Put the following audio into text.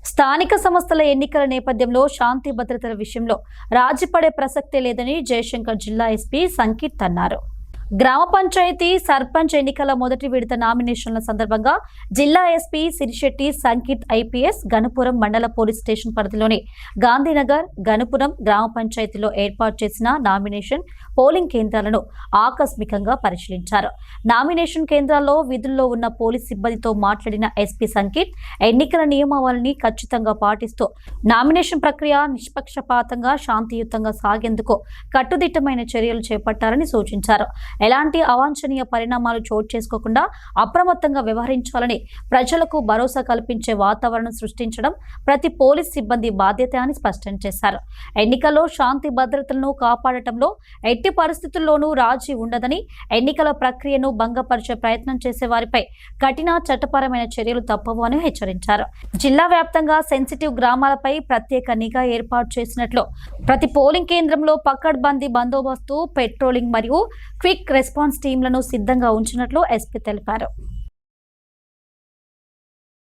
స్థానిక సంస్థల ఎన్నికల నేపథ్యంలో శాంతి భద్రతల విషయంలో రాజీ పడే ప్రసక్తే లేదని జయశంకర్ జిల్లా ఎస్పీ సంకీర్త్ అన్నారు. గ్రామ పంచాయతీ సర్పంచ్ ఎన్నికల మొదటి విడత నామినేషన్ల సందర్భంగా జిల్లా ఎస్పీ సిరిశెట్టి సంకీర్త్ ఐపీఎస్ గణపురం మండల పోలీస్ స్టేషన్ పరిధిలోని గాంధీనగర్ గణపురం గ్రామ పంచాయతీలో ఏర్పాటు చేసిన నామినేషన్ పోలింగ్ కేంద్రాలను ఆకస్మికంగా పరిశీలించారు. నామినేషన్ కేంద్రాల్లో విధుల్లో ఉన్న పోలీస్ సిబ్బందితో మాట్లాడిన ఎస్పీ సంకీర్త్ ఎన్నికల నియమావళిని ఖచ్చితంగా పాటిస్తూ నామినేషన్ ప్రక్రియ నిష్పక్షపాతంగా శాంతియుతంగా సాగేందుకు కట్టుదిట్టమైన చర్యలు చేపట్టాలని సూచించారు. ఎలాంటి అవాంఛనీయ పరిణామాలు చోటు చేసుకోకుండా అప్రమత్తంగా వ్యవహరించాలని, ప్రజలకు భరోసా కల్పించే వాతావరణం సృష్టించడం ప్రతి పోలీస్ సిబ్బంది బాధ్యత అని స్పష్టం చేశారు. ఎన్నికల్లో శాంతి భద్రతలను కాపాడటంలో ఎట్టి పరిస్థితుల్లోనూ రాజీ ఉండదని, ఎన్నికల ప్రక్రియను భంగపరిచే ప్రయత్నం చేసే వారిపై కఠిన చట్టపరమైన చర్యలు తప్పవు అని హెచ్చరించారు. జిల్లా వ్యాప్తంగా సెన్సిటివ్ గ్రామాలపై ప్రత్యేక నిఘా ఏర్పాటు చేసినట్లు, ప్రతి పోలింగ్ కేంద్రంలో పకడ్బందీ బందోబస్తు, పెట్రోలింగ్ మరియు క్విక్ రెస్పాన్స్ టీంలను సిద్ధంగా ఉంచినట్లు ఎస్పీ తెలిపారు.